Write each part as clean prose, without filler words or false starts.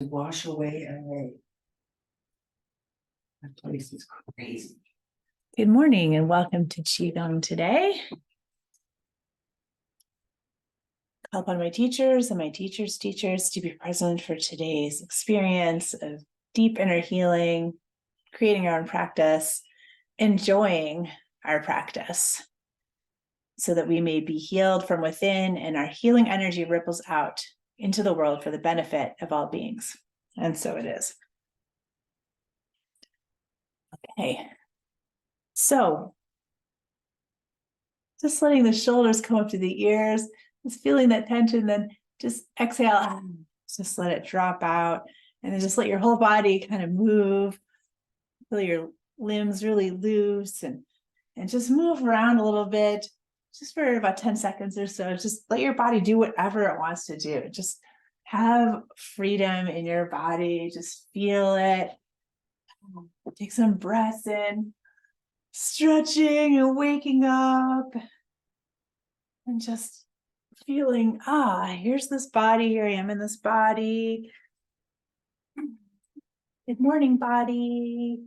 Wash away LA. That place is crazy. Good morning and welcome to Qigong today. Call upon my teachers and my teachers' teachers to be present for today's experience of deep inner healing, creating our own practice, enjoying our practice, so that we may be healed from within and our healing energy ripples out into the world for the benefit of all beings. And so it is. Okay. So, just letting the shoulders come up to the ears, just feeling that tension, then just exhale, just let it drop out, and then just let your whole body kind of move, feel your limbs really loose, and just move around a little bit, just for about 10 seconds or so. Just let your body do whatever it wants to do. Just have freedom in your body, just feel it. Take some breaths in, stretching and waking up. And just feeling, here's this body, here I am in this body. Good morning, body.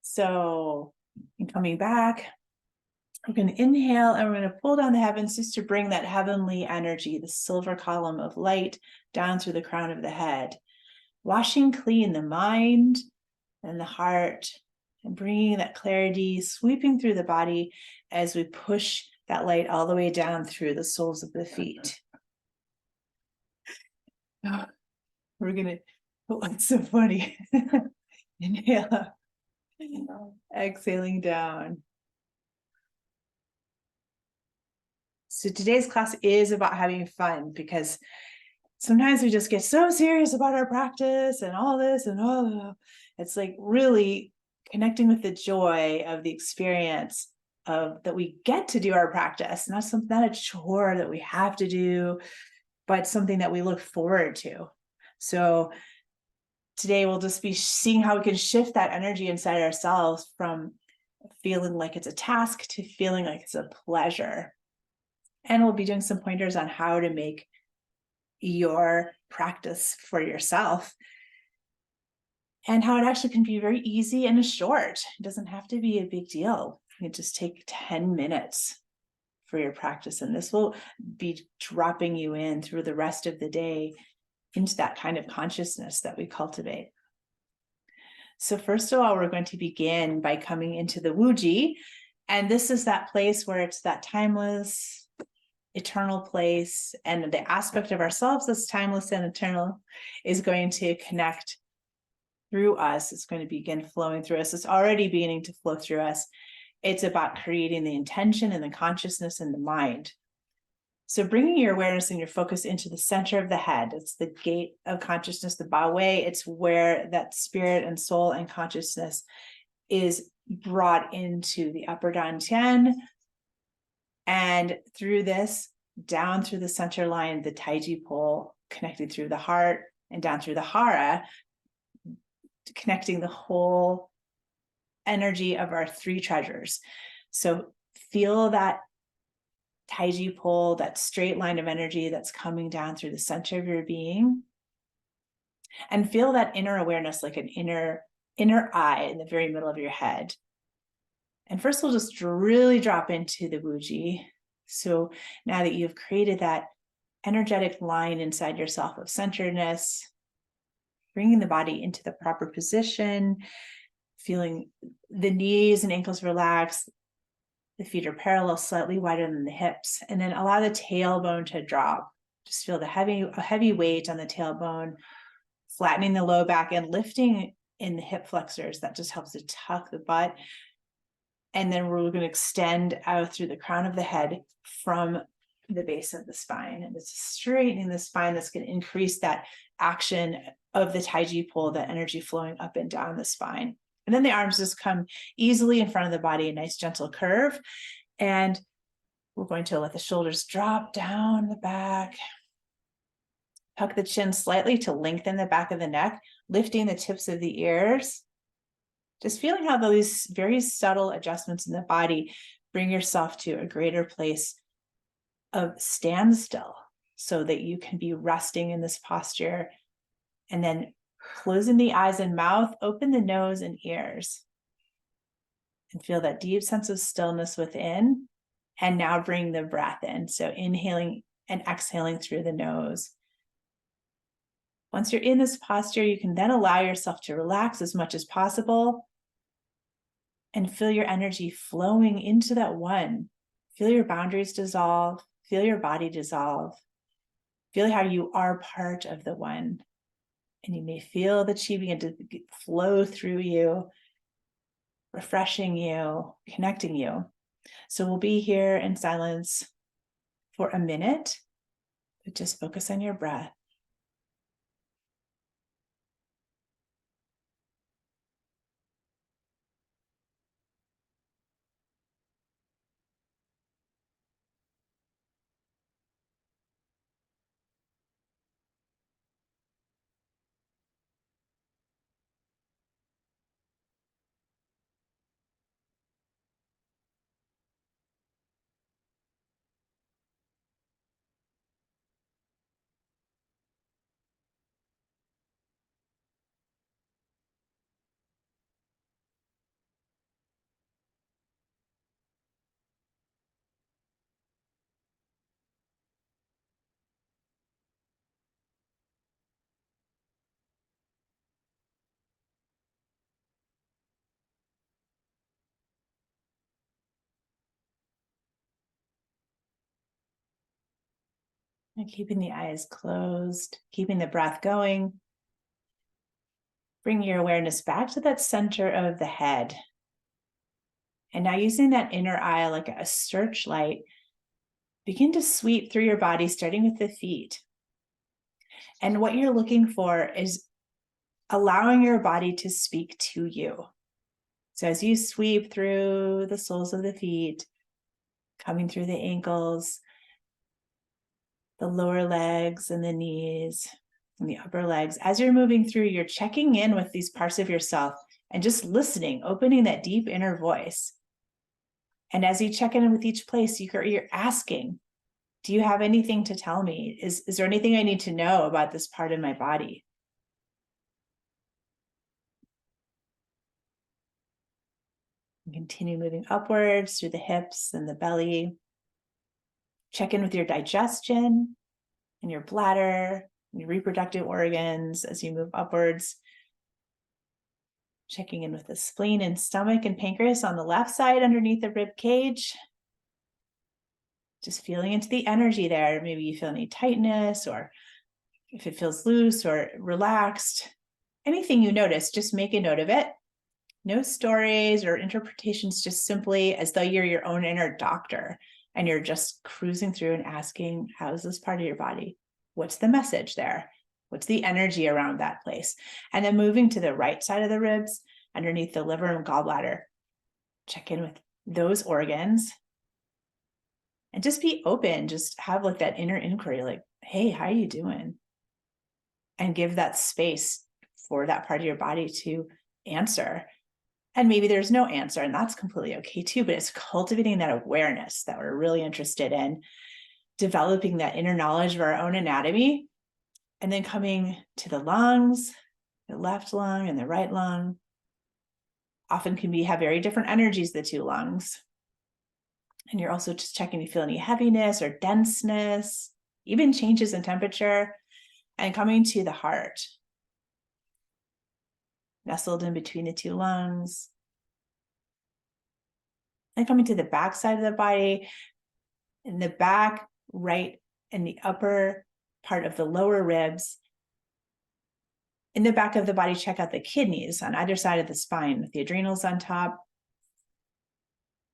So, coming back, we're going to inhale and we're going to pull down the heavens just to bring that heavenly energy, the silver column of light, down through the crown of the head, washing clean the mind and the heart, and bringing that clarity, sweeping through the body as we push that light all the way down through the soles of the feet. We're gonna, what's so funny? Inhale up, exhaling down. So today's class is about having fun, because sometimes we just get so serious about our practice and all this and it's like really connecting with the joy of the experience of that we get to do our practice, not a chore that we have to do, but something that we look forward to. So today we'll just be seeing how we can shift that energy inside ourselves from feeling like it's a task to feeling like it's a pleasure. And we'll be doing some pointers on how to make your practice for yourself, and how it actually can be very easy and short. It doesn't have to be a big deal. You can just take 10 minutes for your practice, and this will be dropping you in through the rest of the day into that kind of consciousness that we cultivate. So first of all, we're going to begin by coming into the Wuji, and this is that place where it's that timeless, eternal place, and the aspect of ourselves that's timeless and eternal is going to connect through us. It's going to begin flowing through us. It's already beginning to flow through us. It's about creating the intention and the consciousness in the mind. So bringing your awareness and your focus into the center of the head, it's the gate of consciousness, the Ba Wei. It's where that spirit and soul and consciousness is brought into the upper dantian. And through this, down through the center line, the Taiji pole, connected through the heart, and down through the hara, connecting the whole energy of our three treasures. So feel that Taiji pole, that straight line of energy that's coming down through the center of your being. And feel that inner awareness, like an inner eye in the very middle of your head. And first, we'll just really drop into the Wuji. So now that you've created that energetic line inside yourself of centeredness, bringing the body into the proper position, feeling the knees and ankles relax, the feet are parallel, slightly wider than the hips, and then allow the tailbone to drop. Just feel a heavy weight on the tailbone, flattening the low back and lifting in the hip flexors. That just helps to tuck the butt. And then we're going to extend out through the crown of the head from the base of the spine. And it's straightening the spine that's going to increase that action of the Taiji pole, that energy flowing up and down the spine. And then the arms just come easily in front of the body, a nice gentle curve. And we're going to let the shoulders drop down the back. Tuck the chin slightly to lengthen the back of the neck, lifting the tips of the ears. Just feeling how those very subtle adjustments in the body bring yourself to a greater place of standstill. so that you can be resting in this posture. And then closing the eyes and mouth, open the nose and ears. And feel that deep sense of stillness within. And now bring the breath in. So inhaling and exhaling through the nose. Once you're in this posture, you can then allow yourself to relax as much as possible and feel your energy flowing into that one. Feel your boundaries dissolve. Feel your body dissolve. Feel how you are part of the one. And you may feel the chi begin to flow through you, refreshing you, connecting you. So we'll be here in silence for a minute, but just focus on your breath. And keeping the eyes closed, keeping the breath going. Bring your awareness back to that center of the head. And now using that inner eye like a searchlight, begin to sweep through your body, starting with the feet. And what you're looking for is allowing your body to speak to you. So as you sweep through the soles of the feet, coming through the ankles, the lower legs and the knees, and the upper legs, as you're moving through, you're checking in with these parts of yourself and just listening, opening that deep inner voice. And as you check in with each place, you're asking, do you have anything to tell me? Is there anything I need to know about this part of my body? And continue moving upwards through the hips and the belly. Check in with your digestion and your bladder and your reproductive organs as you move upwards. Checking in with the spleen and stomach and pancreas on the left side underneath the rib cage. Just feeling into the energy there. Maybe you feel any tightness, or if it feels loose or relaxed. Anything you notice, just make a note of it. No stories or interpretations, just simply as though you're your own inner doctor and you're just cruising through and asking, how's this part of your body? What's the message there? What's the energy around that place? And then moving to the right side of the ribs, underneath the liver and gallbladder. Check in with those organs and just be open. Just have like that inner inquiry, like, hey, how are you doing? And give that space for that part of your body to answer. And maybe there's no answer, and that's completely okay too, but it's cultivating that awareness that we're really interested in, developing that inner knowledge of our own anatomy, and then coming to the lungs, the left lung and the right lung. Often have very different energies, the two lungs. And you're also just checking to feel any heaviness or denseness, even changes in temperature, and coming to the heart. Nestled in between the two lungs. And coming to the back side of the body, in the back, right, and the upper part of the lower ribs. In the back of the body, check out the kidneys on either side of the spine, with the adrenals on top.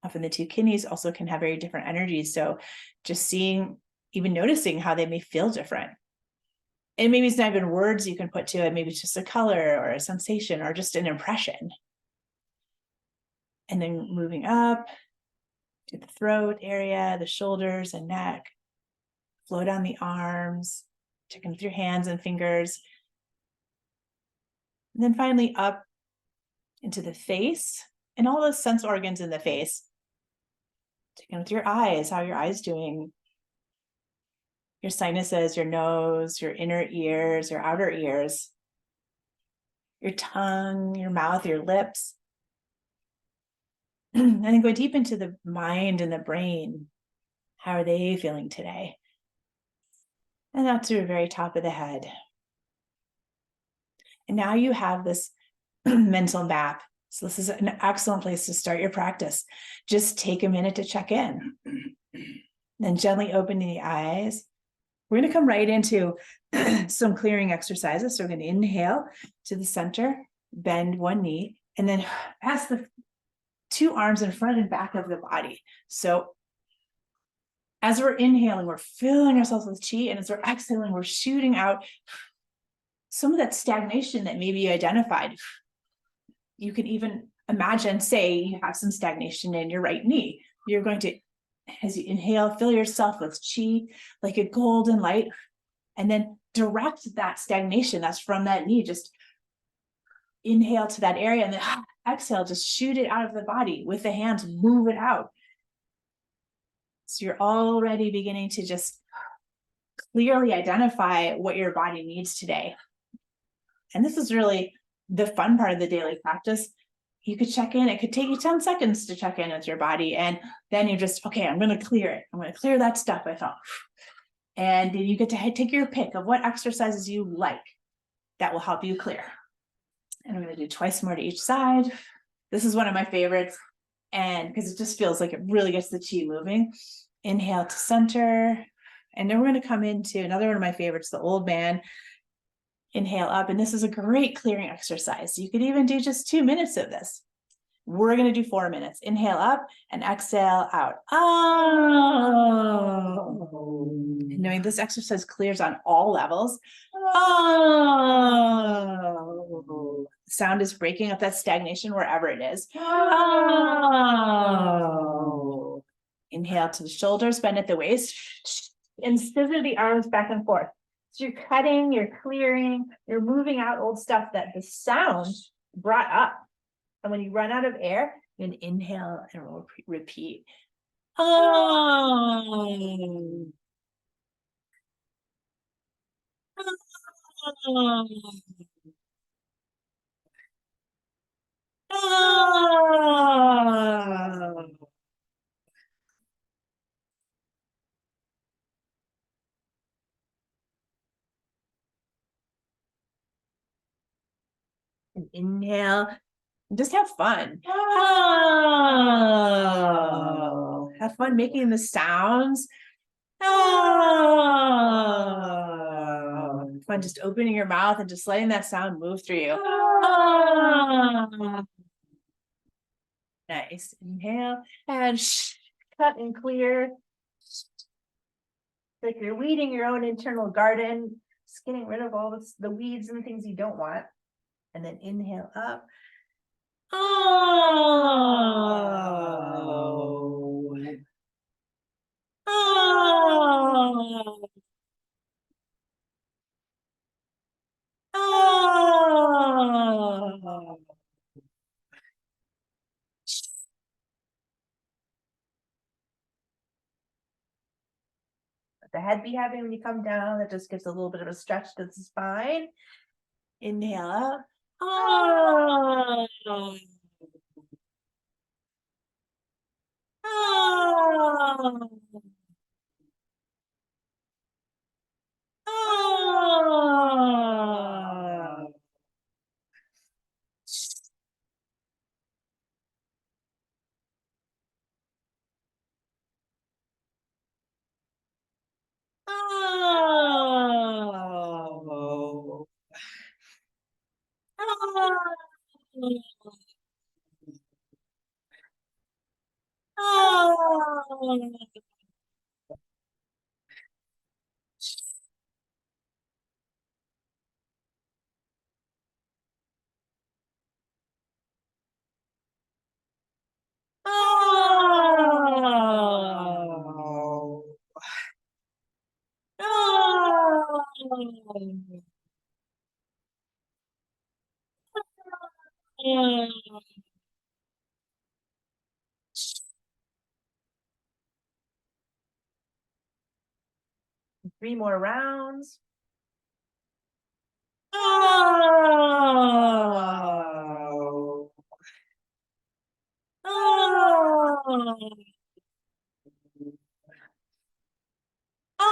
Often the two kidneys also can have very different energies. So just seeing, even noticing how they may feel different. And maybe it's not even words you can put to it. Maybe it's just a color or a sensation or just an impression. And then moving up to the throat area, the shoulders and neck. Flow down the arms, checking with your hands and fingers. And then finally up into the face and all those sense organs in the face. Checking with your eyes, how are your eyes doing? your sinuses, your nose, your inner ears, your outer ears, your tongue, your mouth, your lips. And then go deep into the mind and the brain. How are they feeling today? And that's to the very top of the head. And now you have this mental map. So this is an excellent place to start your practice. Just take a minute to check in. Then gently opening the eyes. We're going to come right into some clearing exercises. So we're going to inhale to the center, bend one knee, and then pass the two arms in front and back of the body. So as we're inhaling, we're filling ourselves with chi, and as we're exhaling, we're shooting out some of that stagnation that maybe you identified. You can even imagine, say you have some stagnation in your right knee. You're going to, as you inhale, fill yourself with chi, like a golden light, and then direct that stagnation that's from that knee. Just inhale to that area, and then exhale, just shoot it out of the body with the hands, move it out. So you're already beginning to just clearly identify what your body needs today. And this is really the fun part of the daily practice. You could check in. It could take you 10 seconds to check in with your body. And then you're just, okay, I'm going to clear it. I'm going to clear that stuff I felt. And then you get to take your pick of what exercises you like that will help you clear. And I'm going to do twice more to each side. This is one of my favorites. And because it just feels like it really gets the chi moving. Inhale to center. And then we're going to come into another one of my favorites, the old man. Inhale up. And this is a great clearing exercise. You could even do just 2 minutes of this. We're going to do 4 minutes. Inhale up and exhale out. Oh. Knowing this exercise clears on all levels. Oh. Sound is breaking up that stagnation wherever it is. Oh. Inhale to the shoulders, bend at the waist, and scissor the arms back and forth. So you're cutting, you're clearing, you're moving out old stuff that the sound brought up. And when you run out of air, you can inhale and repeat. Oh. Oh. Oh. And inhale. Just have fun. Oh. Have fun making the sounds. Oh. Fun just opening your mouth and just letting that sound move through you. Oh. Nice. Inhale and cut and clear. Like you're weeding your own internal garden, just getting rid of all the weeds and things you don't want. And then inhale up. Oh. Oh. Oh. Let the head be heavy when you come down. That just gives a little bit of a stretch to the spine. Inhale up. Oh. Oh. Oh. Oh. Oh. Oh. Oh. Oh. Oh. 3 more rounds. Oh. Oh. Oh. Oh. Oh.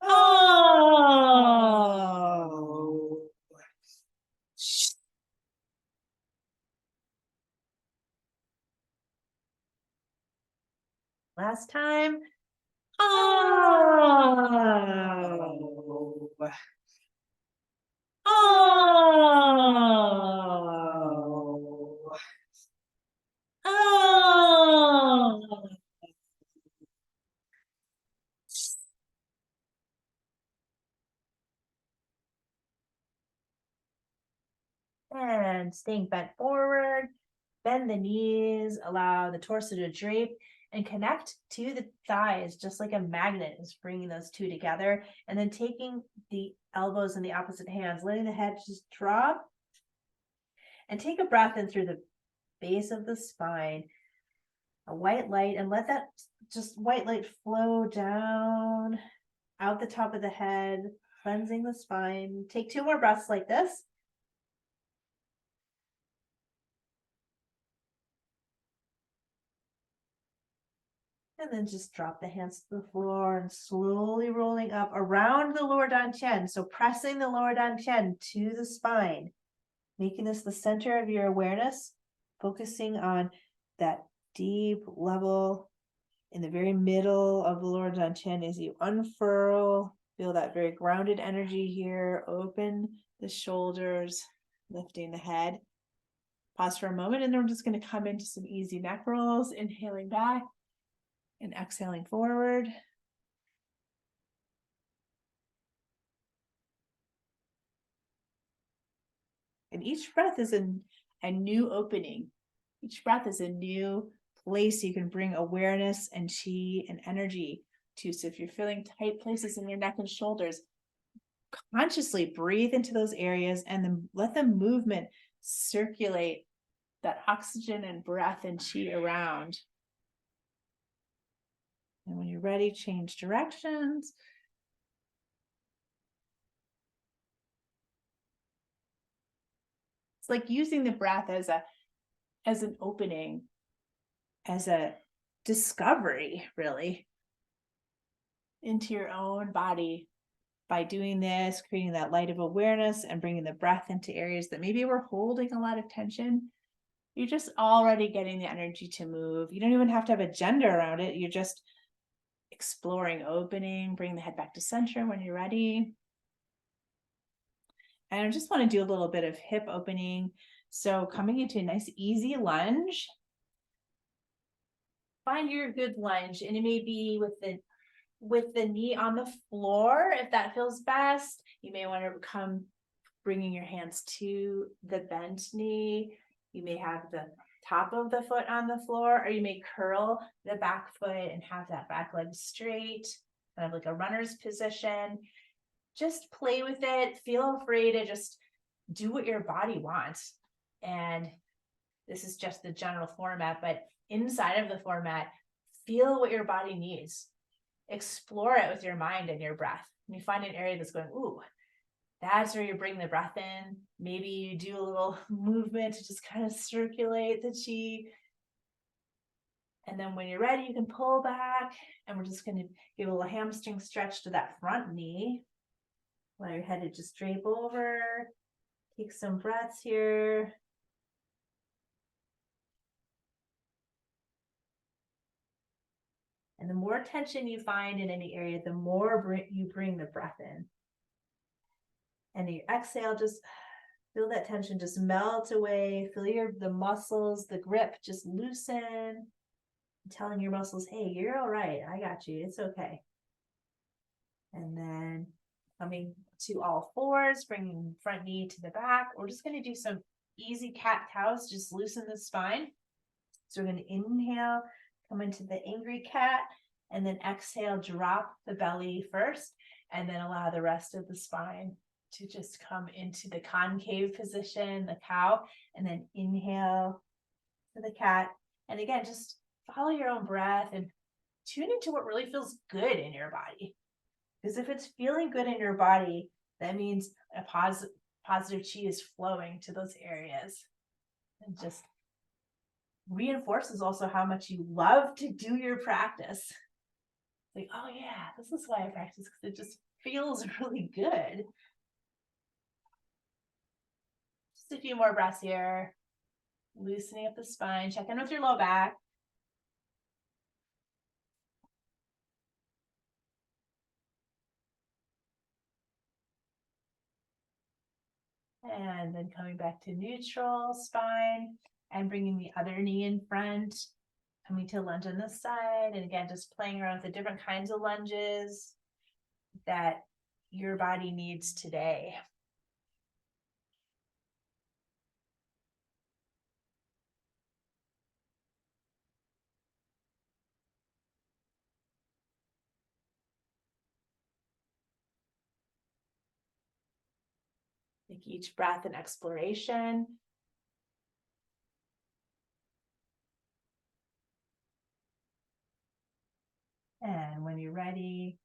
Oh. Last time. Oh. Oh. Oh. And staying bent forward, bend the knees, allow the torso to drape and connect to the thighs, just like a magnet is bringing those two together. And then taking the elbows in the opposite hands, letting the head just drop. And take a breath in through the base of the spine, a white light, and let that just white light flow down out the top of the head, cleansing the spine. Take 2 more breaths like this. And then just drop the hands to the floor and slowly rolling up around the lower dantian. So pressing the lower dantian to the spine, making this the center of your awareness, focusing on that deep level in the very middle of the lower dantian as you unfurl. Feel that very grounded energy here. Open the shoulders, lifting the head. Pause for a moment, and then we're just going to come into some easy neck rolls, inhaling back and exhaling forward. And each breath is a new opening. Each breath is a new place you can bring awareness and chi and energy to. So if you're feeling tight places in your neck and shoulders, consciously breathe into those areas and then let the movement circulate that oxygen and breath and chi around. And when you're ready, change directions. It's like using the breath as an opening, as a discovery, really, into your own body. By doing this, creating that light of awareness and bringing the breath into areas that maybe we're holding a lot of tension, you're just already getting the energy to move. You don't even have to have agenda around it. You're just exploring, opening, bring the head back to center when you're ready. And I just want to do a little bit of hip opening. So coming into a nice easy lunge. Find your good lunge, and it may be with the knee on the floor if that feels best. You may want to come bringing your hands to the bent knee. You may have the top of the foot on the floor, or you may curl the back foot and have that back leg straight, kind of like a runner's position. Just play with it. Feel free to just do what your body wants. And this is just the general format, but inside of the format, feel what your body needs. Explore it with your mind and your breath. When you find an area that's going, ooh, that's where you bring the breath in. Maybe you do a little movement to just kind of circulate the chi. And then when you're ready, you can pull back. And we're just going to give a little hamstring stretch to that front knee. Allow your head to just drape over. Take some breaths here. And the more tension you find in any area, the more you bring the breath in. And you exhale, just feel that tension just melt away. Feel the muscles, the grip just loosen. Telling your muscles, hey, you're all right. I got you. It's okay. And then coming to all fours, bringing front knee to the back. We're just going to do some easy cat cows, just loosen the spine. So we're going to inhale, come into the angry cat, and then exhale, drop the belly first, and then allow the rest of the spine to just come into the concave position, the cow, and then inhale to the cat. And again, just follow your own breath and tune into what really feels good in your body. Because if it's feeling good in your body, that means a positive chi is flowing to those areas. And just reinforces also how much you love to do your practice. Like, oh yeah, this is why I practice, because it just feels really good. Just a few more breaths here. Loosening up the spine, check in with your low back. And then coming back to neutral spine and bringing the other knee in front, coming to lunge on this side. And again, just playing around with the different kinds of lunges that your body needs today. Take each breath an exploration. And when you're ready,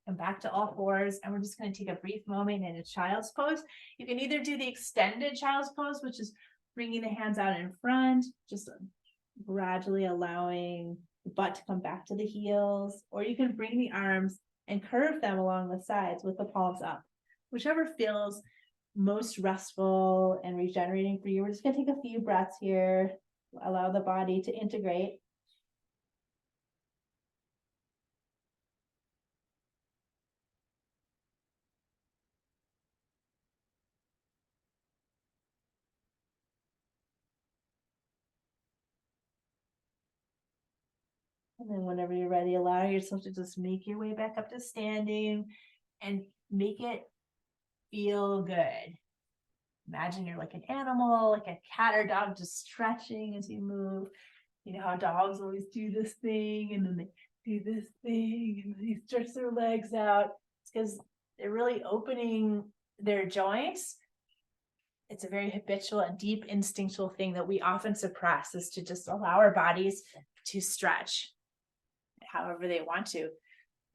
come back to all fours. And we're just going to take a brief moment in a child's pose. You can either do the extended child's pose, which is bringing the hands out in front, just gradually allowing the butt to come back to the heels, or you can bring the arms and curve them along the sides with the palms up, whichever feels most restful and regenerating for you. We're just going to take a few breaths here, allow the body to integrate. And then whenever you're ready, allow yourself to just make your way back up to standing and make it feel good. Imagine you're like an animal, like a cat or dog, just stretching as you move. You know how dogs always do this thing and then they do this thing and they stretch their legs out. It's because they're really opening their joints. It's a very habitual and deep instinctual thing that we often suppress, is to just allow our bodies to stretch however they want to.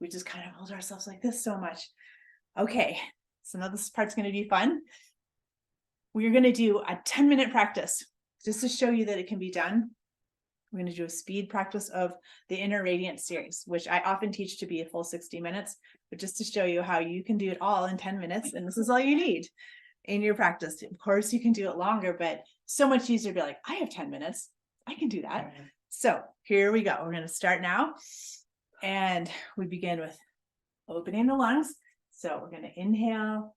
We just kind of hold ourselves like this so much. Okay, so now this part's going to be fun. We're going to do a 10-minute practice just to show you that it can be done. We're going to do a speed practice of the Inner Radiant series, which I often teach to be a full 60 minutes, but just to show you how you can do it all in 10 minutes. And this is all you need in your practice. Of course, you can do it longer, but so much easier to be like, I have 10 minutes. I can do that. So here we go. We're going to start now. And we begin with opening the lungs. So we're going to inhale,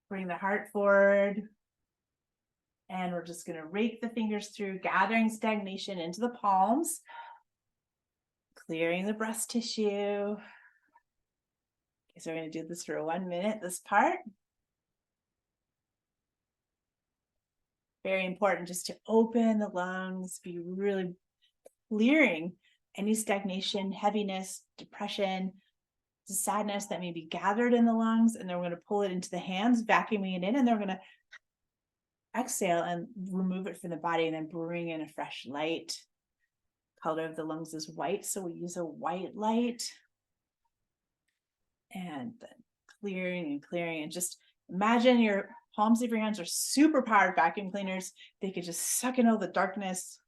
bring the heart forward. And we're just going to rake the fingers through, gathering stagnation into the palms, clearing the breast tissue. Okay, so we're going to do this for 1 minute, this part. Very important just to open the lungs, be really clearing any stagnation, heaviness, depression, sadness that may be gathered in the lungs. And then we're going to pull it into the hands, vacuuming it in, and then we're going to exhale and remove it from the body and then bring in a fresh light. Color of the lungs is white, so we use a white light. And then clearing, and just imagine your palms of your hands are super powered vacuum cleaners. They could just suck in all the darkness,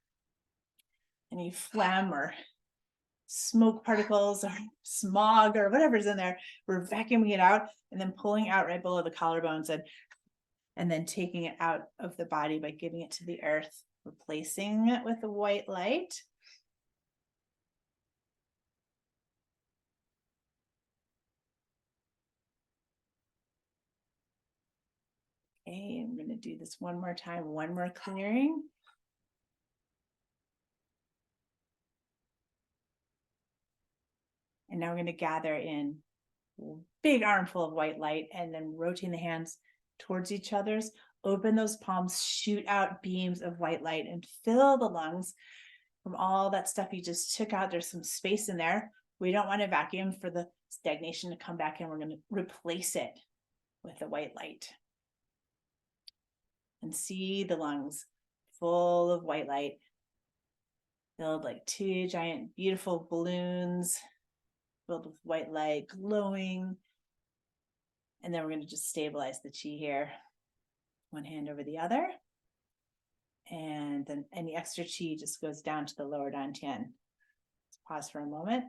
any phlegm or smoke particles or smog or whatever's in there. We're vacuuming it out and then pulling out right below the collarbones and then taking it out of the body by giving it to the earth, replacing it with a white light. Okay, I'm going to do this one more time, one more clearing. And now we're going to gather in a big armful of white light and then rotating the hands towards each other's, open those palms, shoot out beams of white light, and fill the lungs from all that stuff you just took out. There's some space in there. We don't want to vacuum for the stagnation to come back in. We're going to replace it with the white light. And see the lungs full of white light, filled like two giant, beautiful balloons filled with white light, glowing. And then we're going to just stabilize the chi here. One hand over the other. And then any extra chi just goes down to the lower dantian. Let's pause for a moment.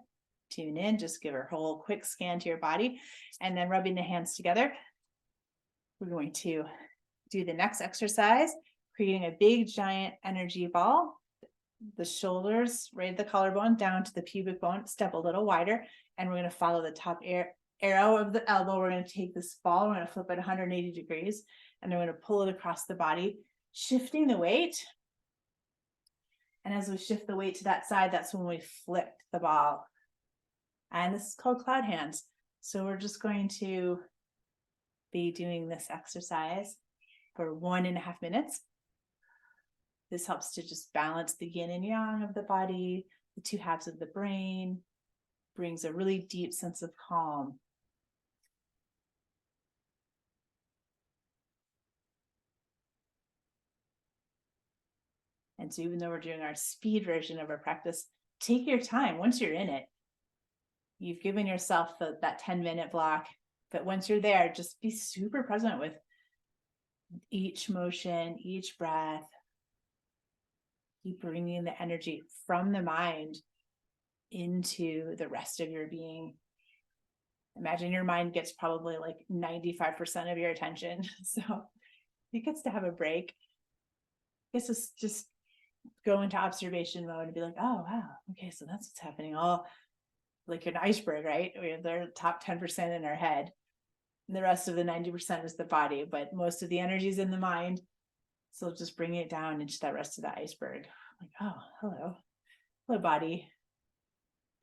Tune in, just give a whole quick scan to your body. And then rubbing the hands together, we're going to do the next exercise, creating a big giant energy ball. The shoulders, right at the collarbone, down to the pubic bone, step a little wider, and we're going to follow the top arrow of the elbow. We're going to take this ball, we're going to flip it 180 degrees, and then we're going to pull it across the body, shifting the weight. And as we shift the weight to that side, that's when we flip the ball. And this is called cloud hands. So we're just going to be doing this exercise for 1.5 minutes. This helps to just balance the yin and yang of the body, the two halves of the brain, brings a really deep sense of calm. And so even though we're doing our speed version of our practice, take your time. Once you're in it, you've given yourself that 10-minute block, but once you're there, just be super present with each motion, each breath. Keep bringing the energy from the mind into the rest of your being. Imagine your mind gets probably like 95% of your attention. So it gets to have a break. I guess it's just go into observation mode and be like, oh, wow, okay, so that's what's happening. Oh, like an iceberg, right? We have the top 10% in our head. And the rest of the 90% is the body, but most of the energy is in the mind. So just bring it down into that rest of the iceberg. Like, oh, hello. Hello, body.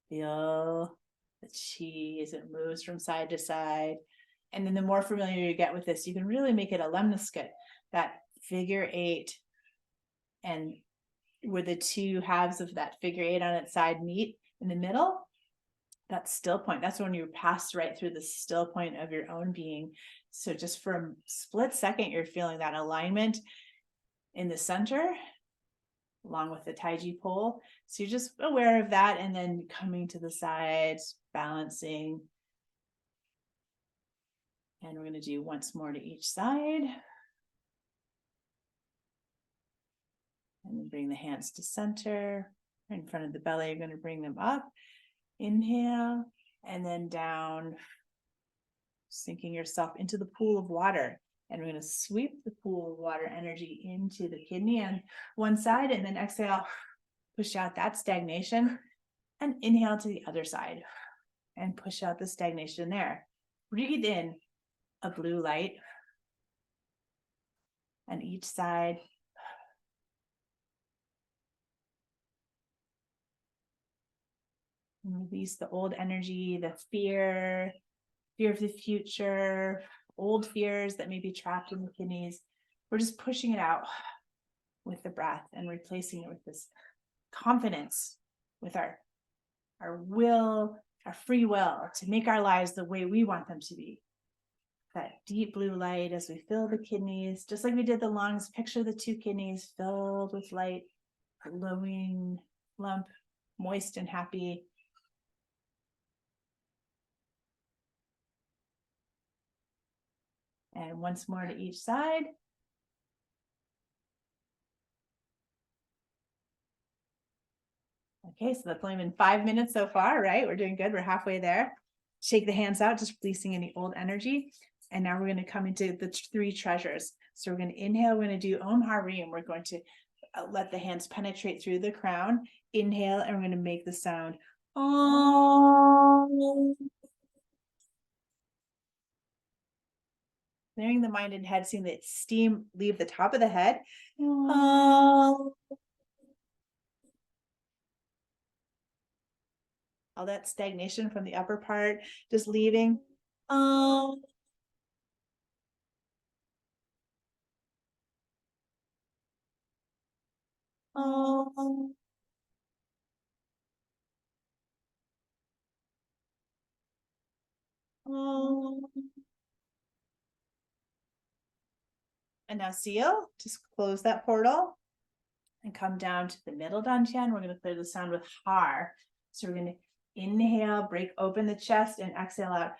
Feel the chi as it moves from side to side. And then the more familiar you get with this, you can really make it a lemniscate, that figure 8. And where the two halves of that figure 8 on its side meet in the middle, that still point. That's when you pass right through the still point of your own being. So just for a split second, you're feeling that alignment in the center, along with the Taiji pole. So you're just aware of that, and then coming to the sides, balancing. And we're going to do once more to each side. And then bring the hands to center. In front of the belly, you're going to bring them up. Inhale, and then down, sinking yourself into the pool of water. And we're going to sweep the pool of water energy into the kidney on one side, and then exhale, push out that stagnation, and inhale to the other side and push out the stagnation there. Breathe in a blue light on each side. And release the old energy, the fear of the future, old fears that may be trapped in the kidneys. We're just pushing it out with the breath and replacing it with this confidence, with our will, our free will to make our lives the way we want them to be. That deep blue light as we fill the kidneys, just like we did the lungs. Picture the two kidneys filled with light, glowing, plump, moist, and happy. And once more to each side. Okay, so that's only been 5 minutes so far, right? We're doing good. We're halfway there. Shake the hands out, just releasing any old energy. And now we're going to come into the 3 treasures. So we're going to inhale. We're going to do Om Harim. We're going to let the hands penetrate through the crown. Inhale, and we're going to make the sound Om. Clearing the mind and head, seeing the steam leave the top of the head. Om. All that stagnation from the upper part, just leaving. Om. Om. And now seal, just close that portal and come down to the middle dantian. We're going to clear the sound with har. So we're going to inhale, break open the chest, and exhale out.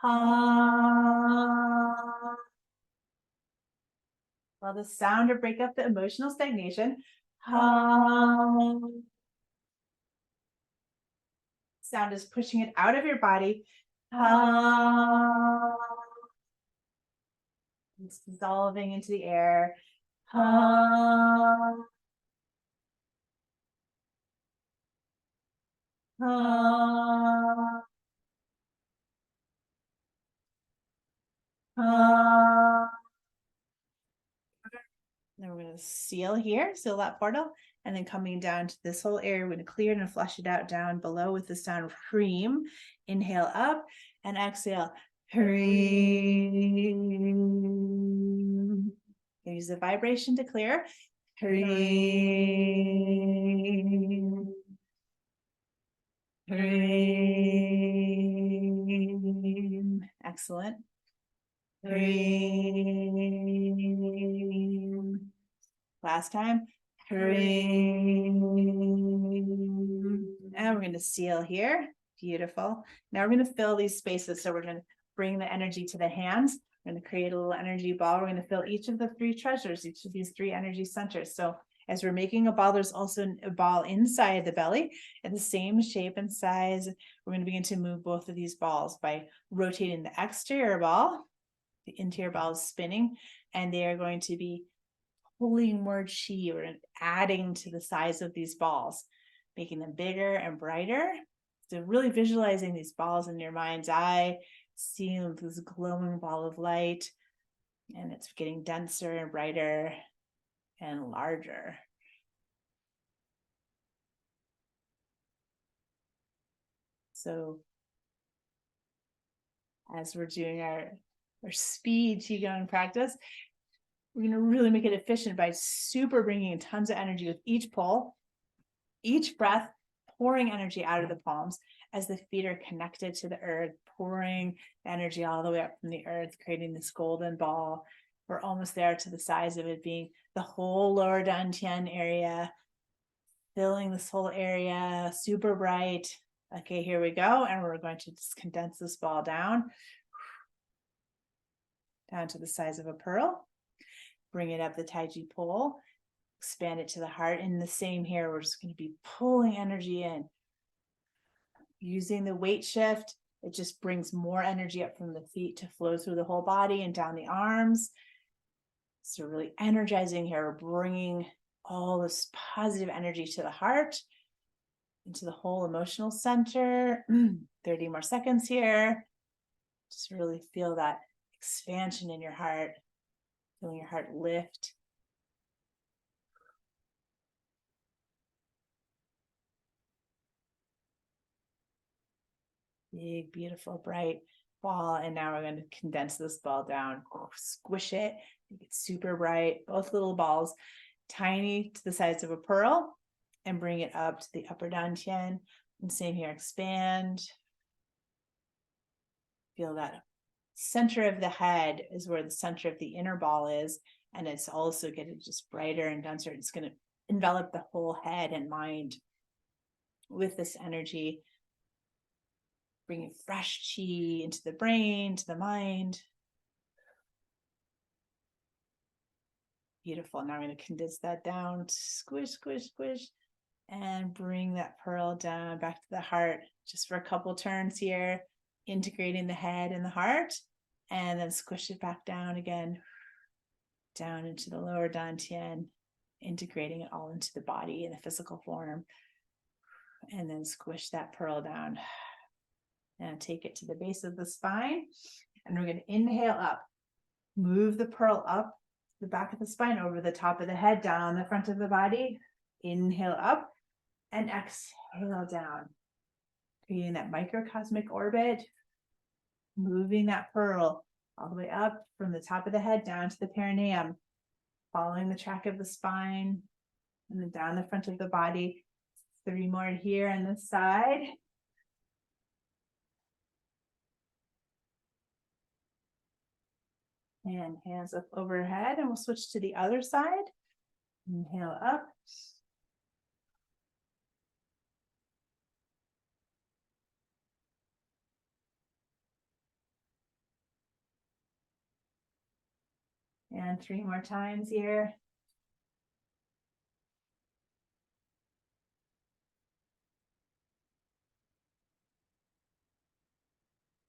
Ha. Well, the sound to break up the emotional stagnation. Ha. Sound is pushing it out of your body. Ha. It's dissolving into the air. Ha. Ha. Ha. Then we're going to seal here, seal that portal, and then coming down to this whole area, we're going to clear it and flush it out down below with the sound of cream. Inhale up and exhale. Cream. Use the vibration to clear. Cream. Cream. Excellent. Cream. Last time. Cream. And we're going to seal here. Beautiful. Now we're going to fill these spaces. So we're going to bring the energy to the hands. We're going to create a little energy ball. We're going to fill each of the three treasures, each of these three energy centers. So as we're making a ball, there's also a ball inside the belly in the same shape and size. We're going to begin to move both of these balls by rotating the exterior ball. The interior ball is spinning, and they are going to be pulling more chi or adding to the size of these balls, making them bigger and brighter. So really visualizing these balls in your mind's eye, seeing this glowing ball of light, and it's getting denser and brighter and larger. So as we're doing our speed Qigong practice, we're going to really make it efficient by super bringing in tons of energy with each pull, each breath, pouring energy out of the palms as the feet are connected to the earth, pouring energy all the way up from the earth, creating this golden ball. We're almost there to the size of it being the whole lower dantian area, filling this whole area, super bright. Okay, here we go. And we're going to just condense this ball down to the size of a pearl. Bring it up the Taiji pole, expand it to the heart. And the same here, we're just going to be pulling energy in. Using the weight shift, it just brings more energy up from the feet to flow through the whole body and down the arms. So really energizing here, bringing all this positive energy to the heart, into the whole emotional center. 30 more seconds here. Just really feel that expansion in your heart, feeling your heart lift. Big, beautiful, bright ball. And now we're going to condense this ball down, squish it, make it super bright. Both little balls, tiny to the size of a pearl, and bring it up to the upper dantian. And same here, expand. Feel that center of the head is where the center of the inner ball is. And it's also getting just brighter and denser. It's going to envelop the whole head and mind with this energy, bringing fresh chi into the brain, to the mind. Beautiful. Now I'm going to condense that down, squish, squish, squish, and bring that pearl down back to the heart just for a couple turns here, integrating the head and the heart, and then squish it back down again, down into the lower dantian, integrating it all into the body in a physical form, and then squish that pearl down and take it to the base of the spine. And we're going to inhale up, move the pearl up the back of the spine, over the top of the head, down on the front of the body. Inhale up and exhale down, creating that microcosmic orbit, moving that pearl all the way up from the top of the head down to the perineum, following the track of the spine, And then down the front of the body. 3 more here on this side. And hands up overhead, and we'll switch to the other side. Inhale up. And 3 more times here.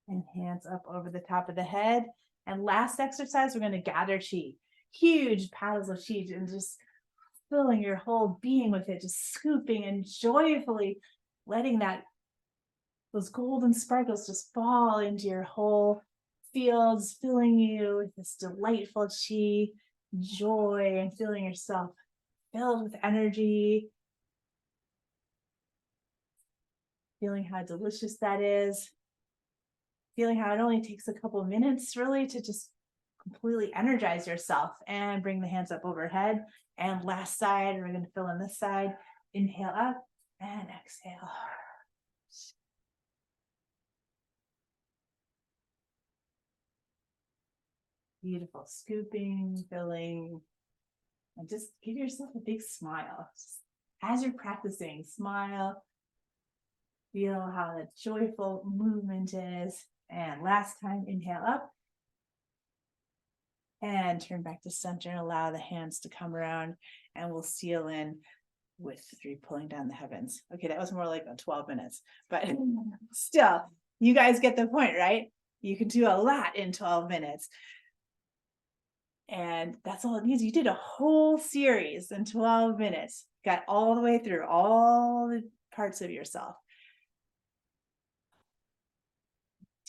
And hands up over the top of the head. And last exercise, we're going to gather chi. Huge paddles of chi, and just filling your whole being with it, just scooping and joyfully letting those golden sparkles just fall into your whole fields, filling you with this delightful chi, joy, and feeling yourself filled with energy, feeling how delicious that is, feeling how it only takes a couple of minutes really to just completely energize yourself. And bring the hands up overhead. And last side, we're going to fill in this side. Inhale up and exhale. Beautiful. Scooping, filling, and just give yourself a big smile. Just as you're practicing, smile. Feel how the joyful movement is. And last time, inhale up. And turn back to center and allow the hands to come around, and we'll seal in with 3 pulling down the heavens. Okay, that was more like 12 minutes, but still, you guys get the point, right? You can do a lot in 12 minutes. And that's all it needs. You did a whole series in 12 minutes, got all the way through all the parts of yourself.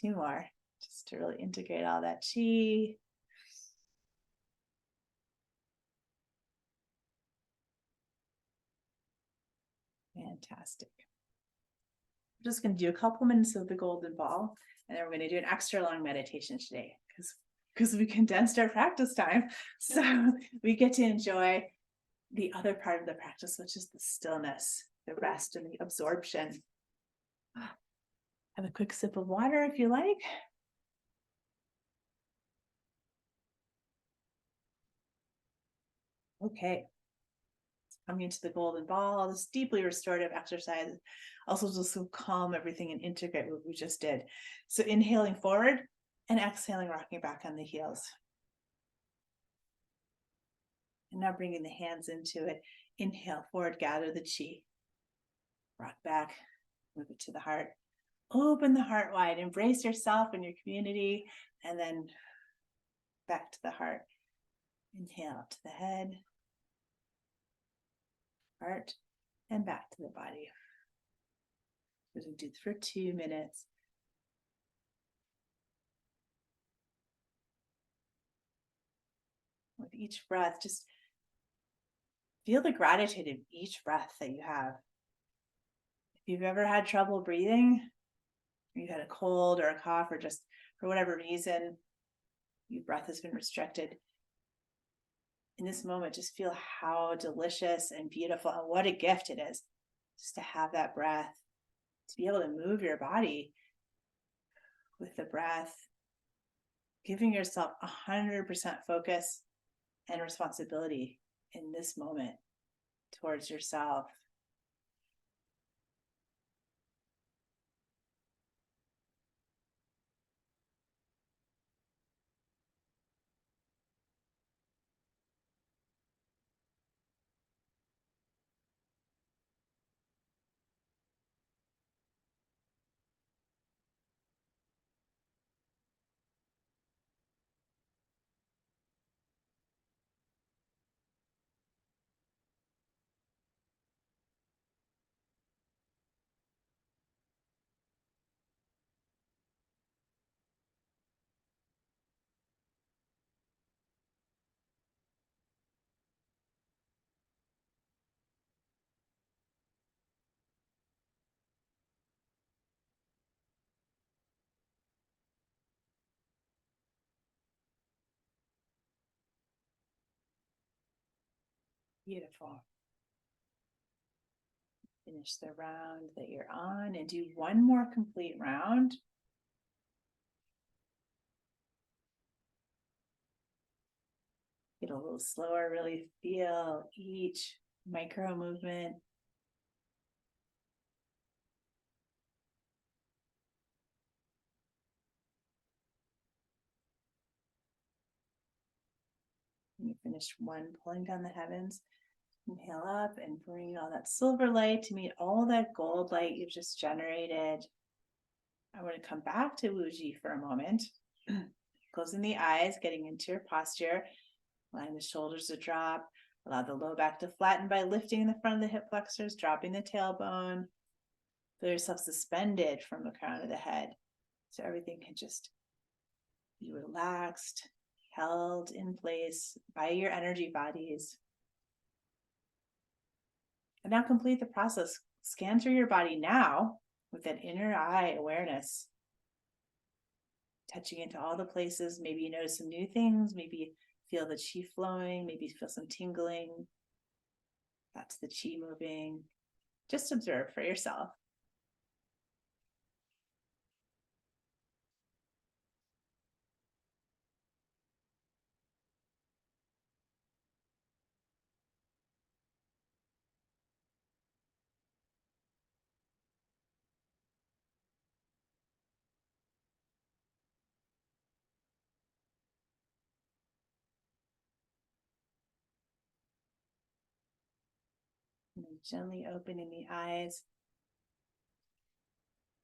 2 more, just to really integrate all that chi. Fantastic. I'm just going to do a couple minutes of the golden ball, and then we're going to do an extra long meditation today because we condensed our practice time. So we get to enjoy the other part of the practice, which is the stillness, the rest, and the absorption. Have a quick sip of water if you like. Okay. Coming into the golden ball, this deeply restorative exercise also just to calm everything and integrate what we just did. So inhaling forward and exhaling, rocking back on the heels. And now bringing the hands into it. Inhale forward, gather the chi. Rock back, move it to the heart. Open the heart wide, embrace yourself and your community, and then back to the heart. Inhale up to the head, heart, and back to the body. We're going to do it for 2 minutes. With each breath, just feel the gratitude of each breath that you have. If you've ever had trouble breathing, or you had a cold or a cough, or just for whatever reason, your breath has been restricted, in this moment, just feel how delicious and beautiful and what a gift it is just to have that breath, to be able to move your body with the breath, giving yourself 100% focus and responsibility in this moment towards yourself. Beautiful. Finish the round that you're on and do one more complete round. Get a little slower, really feel each micro movement. When you finish one, pulling down the heavens, inhale up and bring all that silver light to meet all that gold light you've just generated. I want to come back to Wuji for a moment. Closing the eyes, getting into your posture, allowing the shoulders to drop, allow the low back to flatten by lifting the front of the hip flexors, dropping the tailbone. Feel yourself suspended from the crown of the head. So everything can just be relaxed, held in place by your energy bodies. And now complete the process. Scan through your body now with that inner eye awareness. Touching into all the places. Maybe you notice some new things. Maybe feel the chi flowing. Maybe feel some tingling. That's the chi moving. Just observe for yourself. And then gently opening the eyes.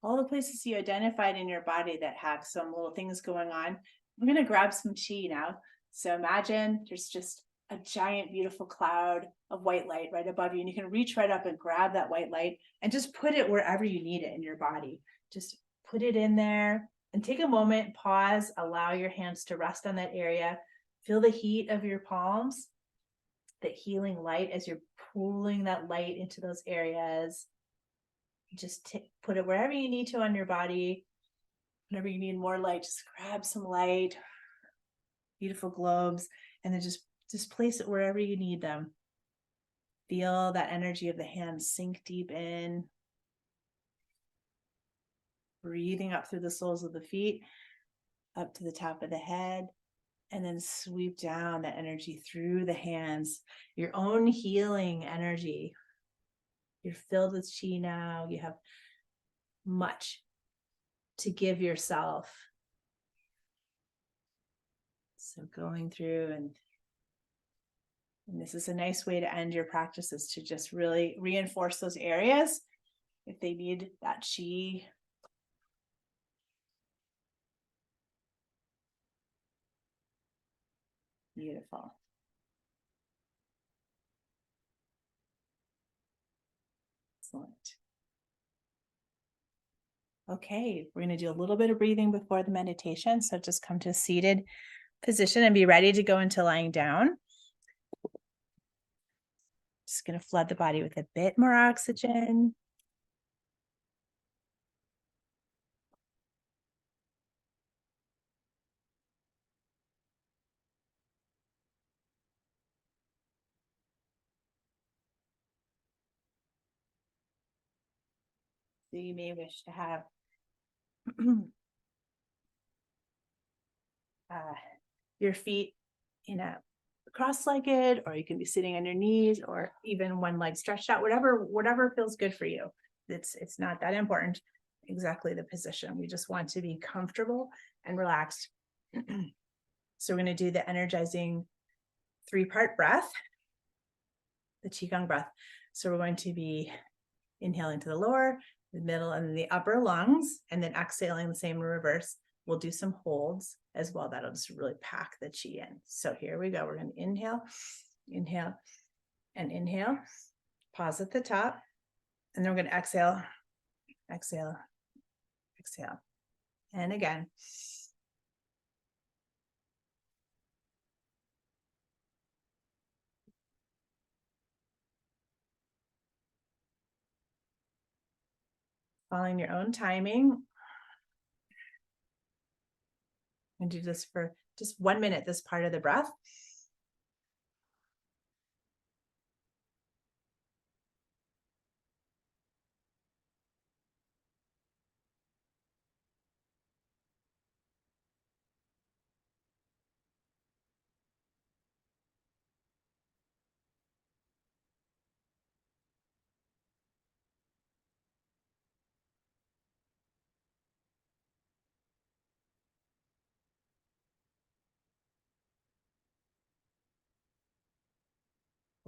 All the places you identified in your body that have some little things going on, we're going to grab some chi now. So imagine there's just a giant, beautiful cloud of white light right above you, and you can reach right up and grab that white light and just put it wherever you need it in your body. Just put it in there and take a moment, pause, allow your hands to rest on that area. Feel the heat of your palms, that healing light as you're pulling that light into those areas. Just put it wherever you need to on your body. Whenever you need more light, just grab some light, beautiful globes, and then just place it wherever you need them. Feel that energy of the hands sink deep in. Breathing up through the soles of the feet, up to the top of the head, and then sweep down that energy through the hands, your own healing energy. You're filled with chi now. You have much to give yourself. So going through, and this is a nice way to end your practices, to just really reinforce those areas if they need that chi. Beautiful. Excellent. Okay, we're going to do a little bit of breathing before the meditation. So just come to a seated position and be ready to go into lying down. Just going to flood the body with a bit more oxygen. So you may wish to have your feet in a cross-legged, or you can be sitting on your knees, or even one leg stretched out, whatever feels good for you. It's not that important exactly the position. We just want to be comfortable and relaxed. So we're going to do the energizing 3-part breath, the Qigong breath. So we're going to be inhaling to the lower, the middle, and the upper lungs, and then exhaling the same in reverse. We'll do some holds as well. That'll just really pack the chi in. So here we go. We're going to inhale, inhale, and inhale. Pause at the top. And then we're going to exhale, exhale, exhale. And again. Following your own timing. And do this for just 1 minute, this part of the breath.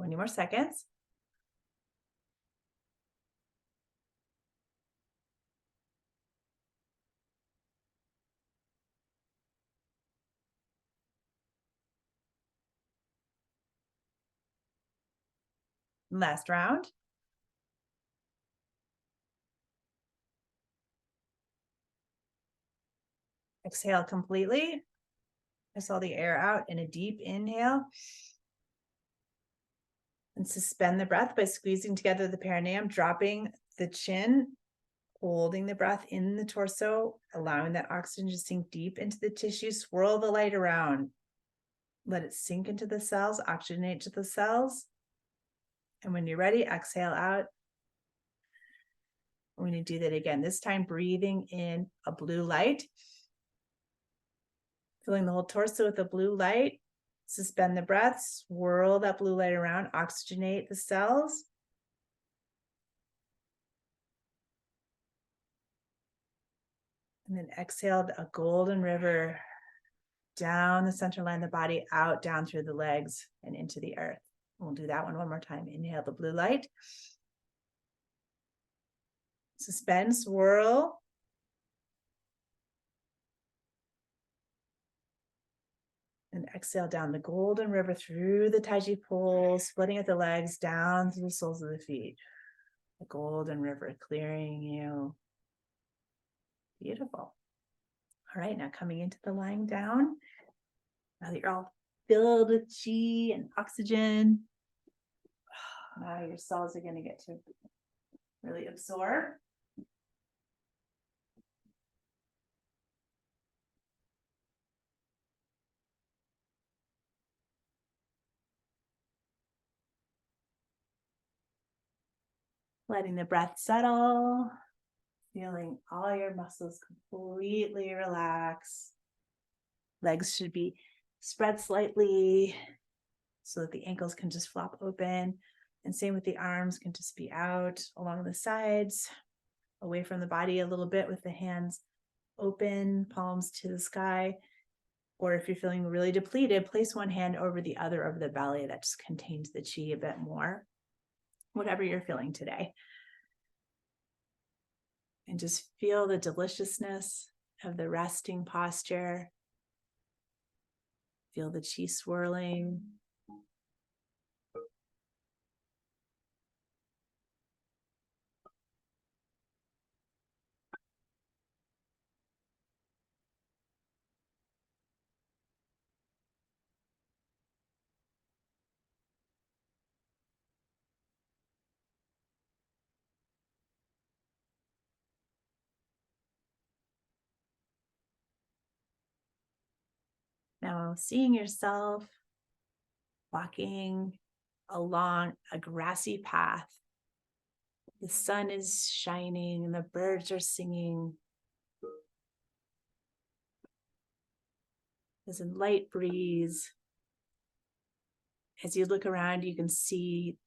20 more seconds. Last round. Exhale completely. Press all the air out in a deep inhale. And suspend the breath by squeezing together the perineum, dropping the chin, holding the breath in the torso, allowing that oxygen to sink deep into the tissue. Swirl the light around. Let it sink into the cells, oxygenate to the cells. And when you're ready, exhale out. We're going to do that again. This time, breathing in a blue light. Filling the whole torso with a blue light. Suspend the breath, swirl that blue light around, oxygenate the cells. And then exhale a golden river down the center line of the body, out, down through the legs and into the earth. We'll do that one more time. Inhale the blue light. Suspend, swirl. And exhale down the golden river through the Taiji pole, splitting at the legs, down through the soles of the feet. The golden river clearing you. Beautiful. All right, now coming into the lying down. Now that you're all filled with chi and oxygen, now your cells are going to get to really absorb. Letting the breath settle, feeling all your muscles completely relax. Legs should be spread slightly so that the ankles can just flop open. And same with the arms, can just be out along the sides, away from the body a little bit with the hands open, palms to the sky. Or if you're feeling really depleted, place one hand over the other over the belly. That just contains the chi a bit more. Whatever you're feeling today. And just feel the deliciousness of the resting posture. Feel the chi swirling. Now, seeing yourself walking along a grassy path. The sun is shining and the birds are singing. There's a light breeze. As you look around, you can see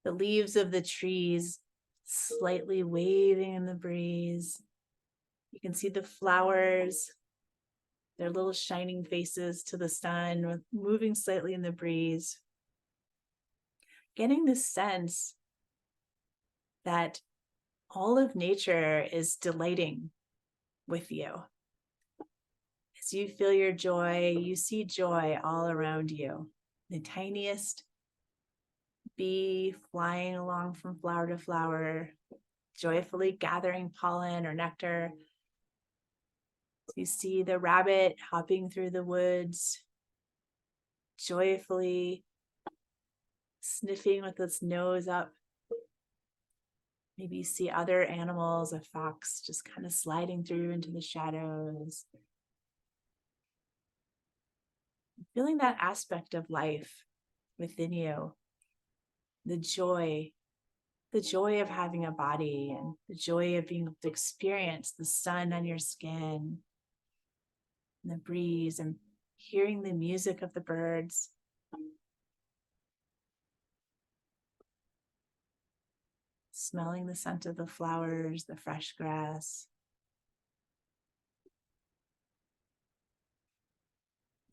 the leaves of the trees slightly waving in the breeze. You can see the flowers, their little shining faces to the sun, moving slightly in the breeze. Getting this sense that all of nature is delighting with you. As you feel your joy, you see joy all around you. The tiniest bee flying along from flower to flower, joyfully gathering pollen or nectar. You see the rabbit hopping through the woods, joyfully sniffing with its nose up. Maybe you see other animals, a fox just kind of sliding through into the shadows. Feeling that aspect of life within you, the joy of having a body and the joy of being able to experience the sun on your skin, and the breeze, and hearing the music of the birds. Smelling the scent of the flowers, the fresh grass.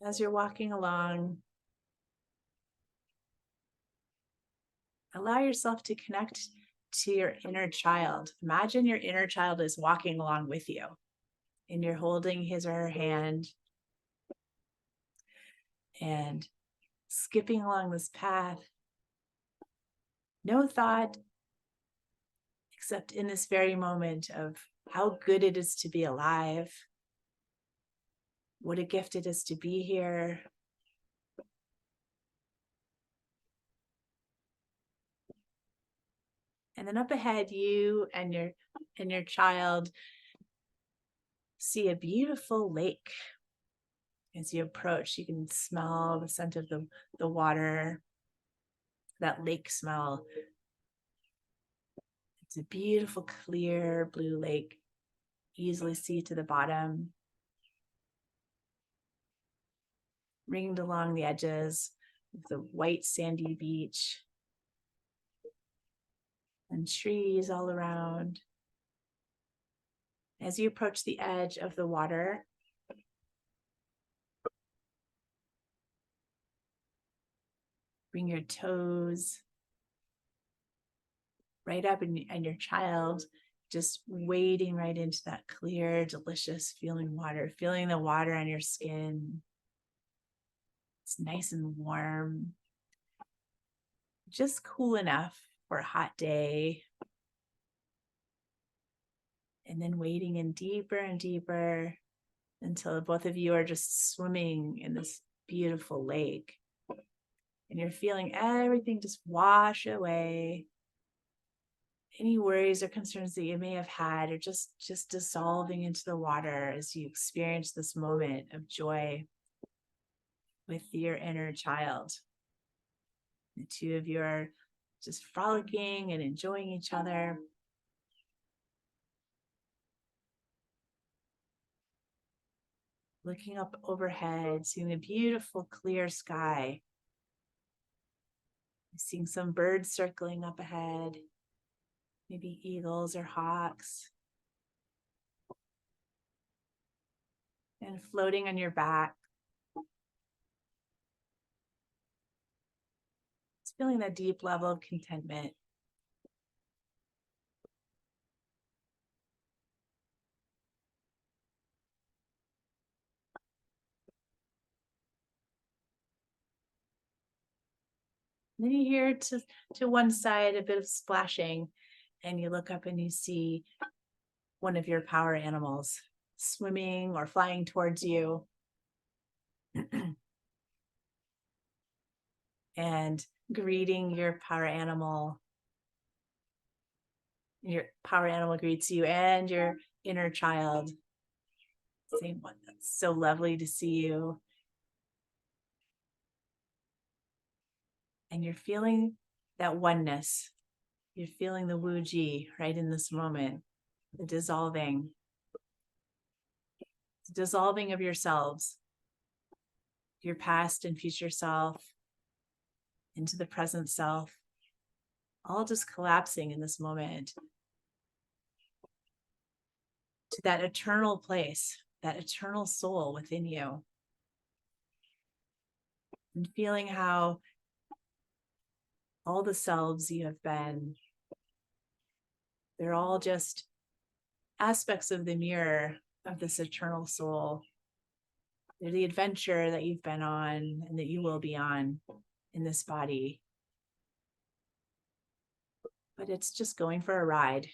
As you're walking along, Allow yourself to connect to your inner child. Imagine your inner child is walking along with you and you're holding his or her hand and skipping along this path. No thought except in this very moment of how good it is to be alive, what a gift it is to be here. And then up ahead, you and your child see a beautiful lake. As you approach, you can smell the scent of the water, that lake smell. It's a beautiful, clear blue lake. Easily see to the bottom. Ringed along the edges of the white sandy beach and trees all around. As you approach the edge of the water, bring your toes right up and your child just wading right into that clear, delicious feeling water, feeling the water on your skin. It's nice and warm, just cool enough for a hot day. And then wading in deeper and deeper until both of you are just swimming in this beautiful lake. And you're feeling everything just wash away. Any worries or concerns that you may have had are just dissolving into the water as you experience this moment of joy with your inner child. The two of you are just frolicking and enjoying each other. Looking up overhead, seeing the beautiful clear sky. Seeing some birds circling up ahead, maybe eagles or hawks. And floating on your back. It's feeling that deep level of contentment. And then you hear to one side a bit of splashing, and you look up and you see one of your power animals swimming or flying towards you. And greeting your power animal. Your power animal greets you and your inner child. Saying, "What? That's so lovely to see you." And you're feeling that oneness. You're feeling the Wu Ji right in this moment, the dissolving of yourselves, your past and future self, into the present self, all just collapsing in this moment to that eternal place, that eternal soul within you. And feeling how all the selves you have been, they're all just aspects of the mirror of this eternal soul. They're the adventure that you've been on and that you will be on in this body. But it's just going for a ride.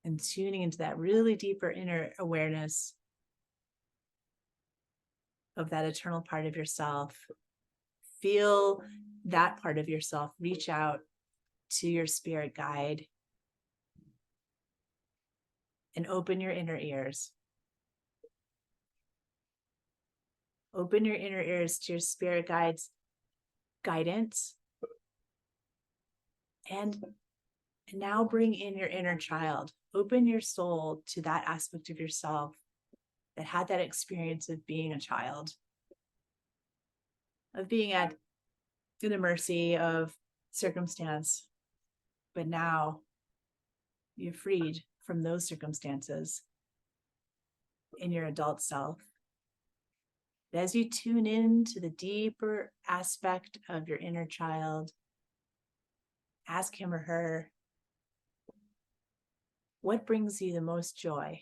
And tuning into that really deeper inner awareness of that eternal part of yourself. Feel that part of yourself reach out to your spirit guide and open your inner ears. Open your inner ears to your spirit guide's guidance. And now bring in your inner child. Open your soul to that aspect of yourself that had that experience of being a child, of being at the mercy of circumstance. But now you're freed from those circumstances in your adult self. But as you tune in to the deeper aspect of your inner child, ask him or her, what brings you the most joy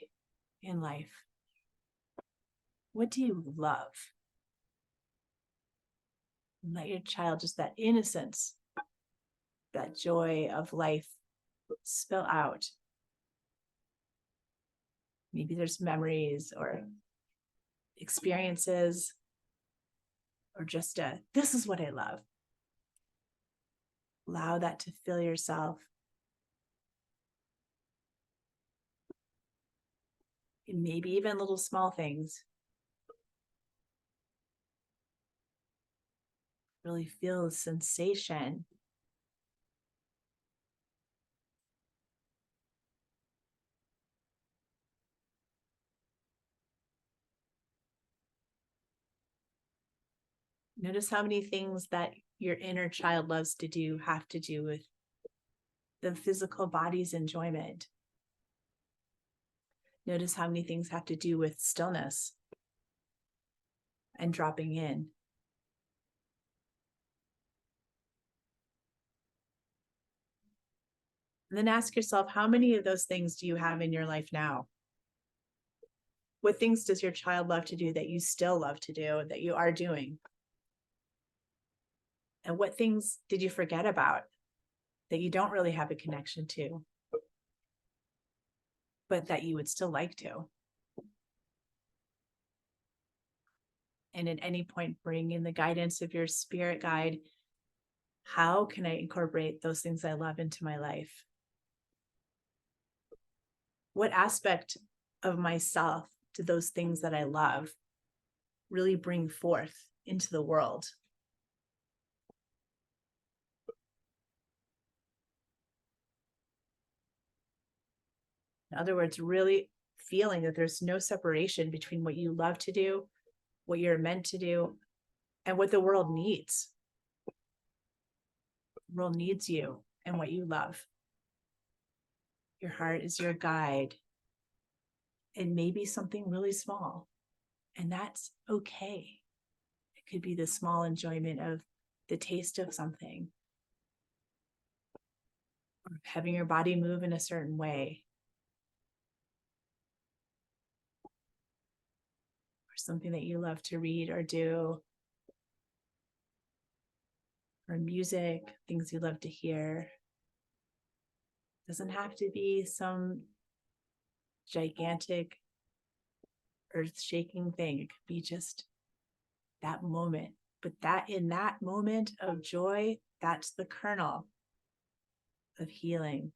in life? What do you love? And let your child, just that innocence, that joy of life, spill out. Maybe there's memories or experiences, or just this is what I love. Allow that to fill yourself. And maybe even little small things. Really feel the sensation. Notice how many things that your inner child loves to do have to do with the physical body's enjoyment. Notice how many things have to do with stillness and dropping in. And then ask yourself, how many of those things do you have in your life now? What things does your child love to do that you still love to do, that you are doing? And what things did you forget about that you don't really have a connection to, but that you would still like to? And at any point, bring in the guidance of your spirit guide. How can I incorporate those things I love into my life? What aspect of myself do those things that I love really bring forth into the world? In other words, really feeling that there's no separation between what you love to do, what you're meant to do, and what the world needs. The world needs you and what you love. Your heart is your guide. It may be something really small, and that's okay. It could be the small enjoyment of the taste of something, or having your body move in a certain way, or something that you love to read or do, or music, things you love to hear. It doesn't have to be some gigantic, earth-shaking thing. It could be just that moment. But that in that moment of joy, that's the kernel of healing.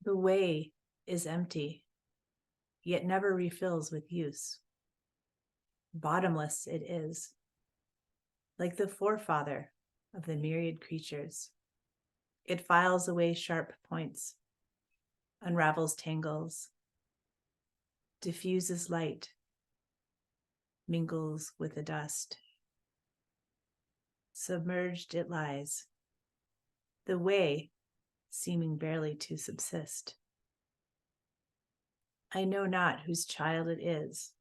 The way is empty, yet never refills with use. Bottomless it is, like the forefather of the myriad creatures. It files away sharp points, unravels tangles, diffuses light, mingles with the dust. Submerged it lies, the way seeming barely to subsist. I know not whose child it is,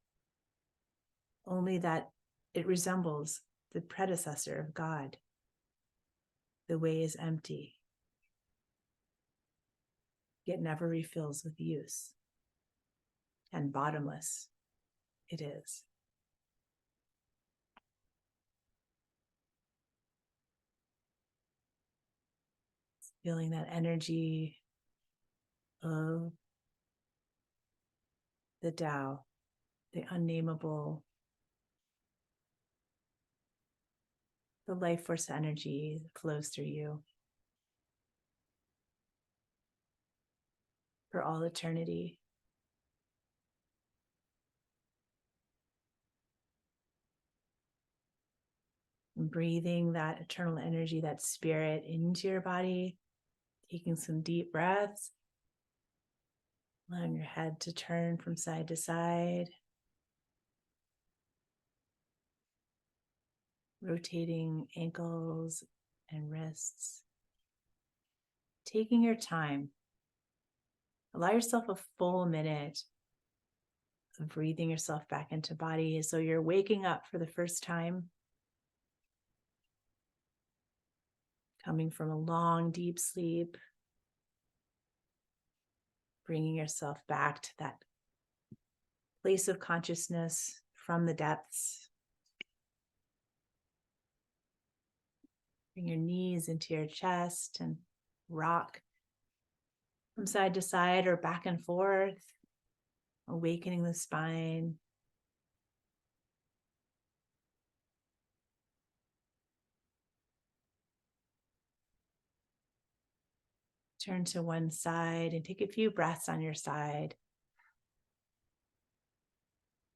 only that it resembles the predecessor of God. The way is empty, yet never refills with use, and bottomless it is. Feeling that energy of the Tao, the unnameable, the life force energy that flows through you for all eternity. And breathing that eternal energy, that spirit into your body, taking some deep breaths, allowing your head to turn from side to side, rotating ankles and wrists, taking your time. Allow yourself a full minute of breathing yourself back into body as though you're waking up for the first time, coming from a long, deep sleep, bringing yourself back to that place of consciousness from the depths. Bring your knees into your chest and rock from side to side or back and forth, awakening the spine. Turn to one side and take a few breaths on your side.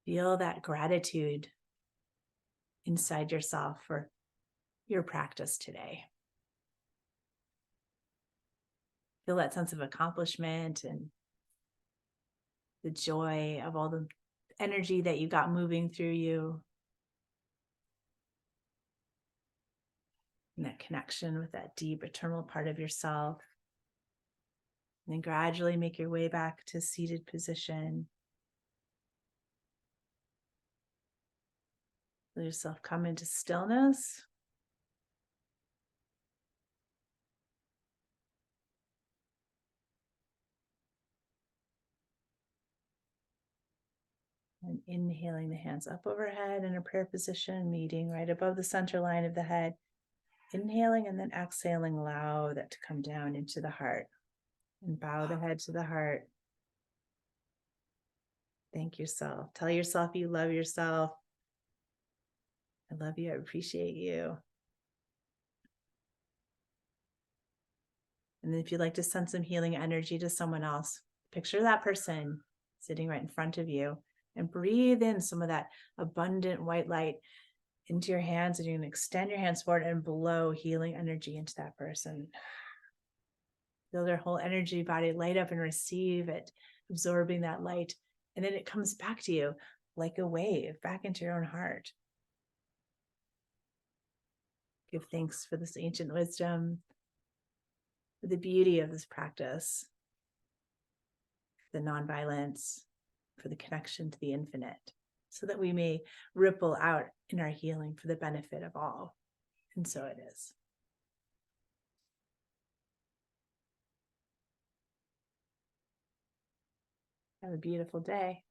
Feel that gratitude inside yourself for your practice today. Feel that sense of accomplishment and the joy of all the energy that you got moving through you. And that connection with that deep eternal part of yourself. And then gradually make your way back to seated position. Let yourself come into stillness. And inhaling the hands up overhead in a prayer position, meeting right above the center line of the head. Inhaling and then exhaling, allow that to come down into the heart. And bow the head to the heart. Thank yourself. Tell yourself you love yourself. I love you. I appreciate you. And then if you'd like to send some healing energy to someone else, picture that person sitting right in front of you and breathe in some of that abundant white light into your hands, and you're going to extend your hands forward and blow healing energy into that person. Feel their whole energy body light up and receive it, absorbing that light. And then it comes back to you like a wave back into your own heart. Give thanks for this ancient wisdom, for the beauty of this practice, the nonviolence, for the connection to the infinite, so that we may ripple out in our healing for the benefit of all. And so it is. Have a beautiful day.